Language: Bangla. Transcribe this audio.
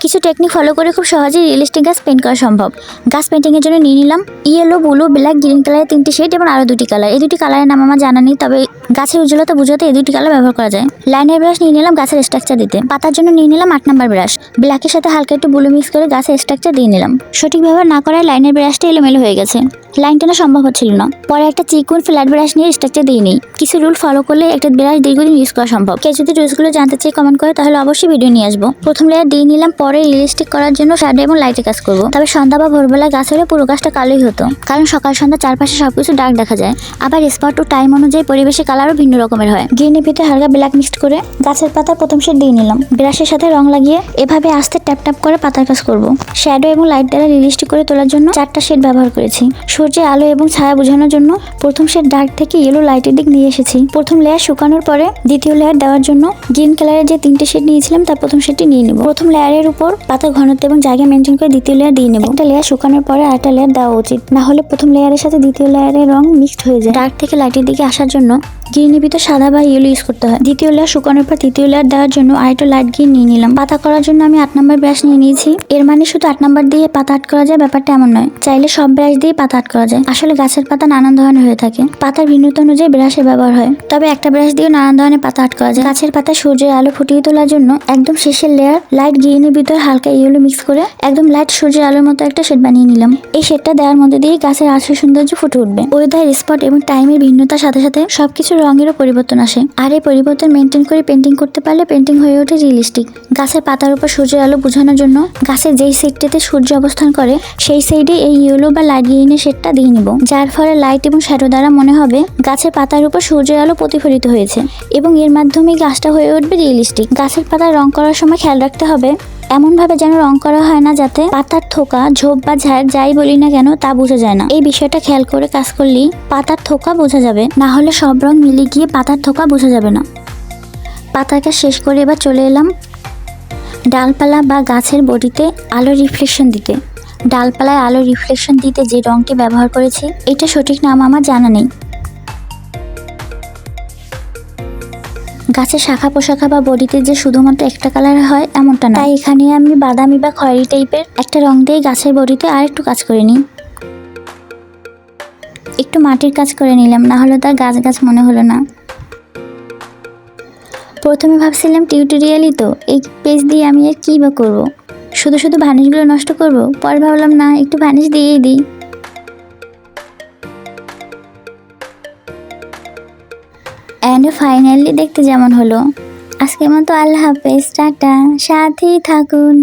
কিছু টেকনিক ফলো করে খুব সহজেই রিয়েলিস্টিক গাছ পেইন্ট করা সম্ভব। গাছ পেইন্টিং এর জন্য নিয়ে নিলাম ইয়েলো, ব্লু, ব্ল্যাক, গ্রিন কালারের 3টি শেড এবং আরো 2টি কালার। এই 2টি কালারের নাম আমার জানা নেই, তবে গাছের উজ্জ্বলতা বোঝাতে এই 2টি কালার ব্যবহার করা যায়। লাইনের ব্রাশ নিয়ে নিলাম গাছের স্ট্রাকচার দিতে। পাতার জন্য নিয়ে নিলাম 8 নাম্বার ব্রাশ। ব্ল্যাকের সাথে হালকা একটু ব্লু মিক্স করে গাছের স্ট্রাকচার দিয়ে নিলাম। সঠিক ব্যবহার না করায় লাইনের ব্রাশটা এলোমেলো হয়ে গেছে, লাইন টানা সম্ভব হচ্ছিল না। পরে একটা চিকন ফ্ল্যাট ব্রাশ নিয়ে স্ট্রাকচার দিয়ে নিই। কিছু রুল ফলো করলে একটা ব্রাশ দীর্ঘদিন ইউজ করা সম্ভব। কেউ যদি রুলসগুলো জানতে চাই কমেন্ট করে, তাহলে অবশ্যই ভিডিও নিয়ে আসবো। প্রথম লেয়ার দিয়ে নিলাম, পরে রিয়েলিস্টিক করার জন্য শ্যাডো এবং লাইটে কাজ করবো। তবে সন্ধ্যা বা ভোরবেলা গাছ হলে পুরো গাছটা কালোই হতো, কারণ সকাল সন্ধ্যা চারপাশে সবকিছু ডার্ক দেখা যায়। আবার স্পট ও টাইম অনুযায়ী পরিবেশের কালারও ভিন্ন রকমের হয়। গ্রিনের ভিতরে হালকা ব্ল্যাক মিক্সড করে গাছের পাতা প্রথম শেড দিয়ে নিলাম। ব্রাশের সাথে রং লাগিয়ে এভাবে আস্তে ট্যাপ ট্যাপ করে পাতার কাজ করবো। শ্যাডো এবং লাইট দ্বারা রিয়েলিস্টিক করে তোলার জন্য 4টা শেড ব্যবহার করেছি। সূর্যের আলো এবং ছায়া বোঝানোর জন্য প্রথম শেড ডার্ক থেকে ইয়েলো লাইটের দিক নিয়ে এসেছি। প্রথম লেয়ার শুকানোর পরে দ্বিতীয় লেয়ার দেওয়ার জন্য গ্রিন কালারের যে 3টে শেড নিয়েছিলাম তার প্রথম শেডটি নিয়ে নেব। প্রথম লেয়ারের উপর পাতার ঘনত্ব এবং জায়গা মেনটেন করে দ্বিতীয় লেয়ার দিয়ে নেব। একটা লেয়ার শুকানোর পরে আরেকটা লেয়ার দেওয়া উচিত, না হলে প্রথম লেয়ারের সাথে দ্বিতীয় লেয়ারের রং মিক্সড হয়ে যায়। ডার্ক থেকে লাইটের দিকে আসার জন্য গ্রিনের ভিতর সাদা বা ইয়েলো ইউজ করতে হয়। দ্বিতীয় লেয়ার শুকানোর পর তৃতীয় লেয়ার দেওয়ার জন্য আরেকটা লাইট গ্রিন নিয়ে নিলাম। পাতা করার জন্য আমি 8 নাম্বার ব্রাশ নিয়ে নিয়েছি। এর মানে শুধু 8 নাম্বার দিয়ে পাতা আর্ট করা যায় ব্যাপারটা এমন নয়, চাইলে সব ব্রাশ দিয়ে পাতা আর্ট করা যায়। আসলে গাছের পাতা নানান ধরনের হয়ে থাকে, পাতার ভিন্নতা অনুযায়ী ব্রাশের ব্যবহার হয়। তবে একটা ব্রাশ দিয়েও নানান ধরনের পাতা আর্ট করা যায়। গাছের পাতা সূর্যের আলো ফুটিয়ে তোলার জন্য একদম শেষের লেয়ার লাইট গ্রিনের ভিতর হালকা ইয়েলো মিক্স করে একদম লাইট সূর্যের আলোর মতো একটা শেড বানিয়ে নিলাম। এই শেডটা দেওয়ার মধ্যে দিয়ে গাছের আসল সৌন্দর্য ফুটে উঠবে। ওয়েদার, স্পট এবং টাইমের ভিন্নতার সাথে সাথে সবকিছুর রঙেরও পরিবর্তন আসে। আর এই পরিবর্তন মেনটেন করে পেন্টিং করতে পারলে পেন্টিং হয়ে ওঠে রিয়েলিস্টিক। গাছের পাতার উপর সূর্যের আলো বোঝানোর জন্য গাছের যেই সাইডটাতে সূর্য অবস্থান করে সেই সাইডে এই ইয়েলো বা লাইট গ্রিনের শেডটা দিয়ে নিব, যার ফলে লাইট এবং শ্যাডো দ্বারা মনে হবে গাছের পাতার উপর সূর্যের আলো প্রতিফলিত হয়েছে এবং এর মাধ্যমে গাছটা হয়ে উঠবে রিয়েলিস্টিক। গাছের পাতা রং করার সময় খেয়াল রাখতে হবে এমনভাবে যেন রং করা হয় না যাতে পাতার থোকা, ঝোপ বা ঝাড় যাই বলি না কেন তা বোঝা যায় না। এই বিষয়টা খেয়াল করে কাজ করলেই পাতার থোকা বোঝা যাবে, না হলে সব রং মিলে গিয়ে পাতার থোকা বোঝা যাবে না। পাতার কাজ শেষ করে এবার চলে এলাম ডালপালা বা গাছের বডিতে আলো রিফ্লেকশন দিতে। ডালপালায় আলো রিফ্লেকশন দিতে যে রংটি ব্যবহার করেছি এটা সঠিক নাম আমার জানা নেই। গাছের শাখা পোশাখা বা বডিতে যে শুধুমাত্র একটা কালার হয় এমনটা না, তাই এখানে আমি বাদামি বা খয়েরি টাইপের একটা রং দিয়ে গাছের বডিতে আর একটু কাজ করে নিই। একটু মাটির কাজ করে নিলাম, না হলে তার গাছ গাছ মনে হলো না। প্রথমে ভাবছিলাম টিউটোরিয়ালই তো, এই পেজ দিয়ে আমি আর কী বা করবো, শুধু শুধু ভার্নিশগুলো নষ্ট করব। পরে ভাবলাম না, একটু ভার্নিশ দিয়েই দিই। অ্যান্ড ফাইনালি দেখতে যেমন হলো। আজকের মতো আল্লাহ হাফেজ, টাটা, সাথেই থাকুন।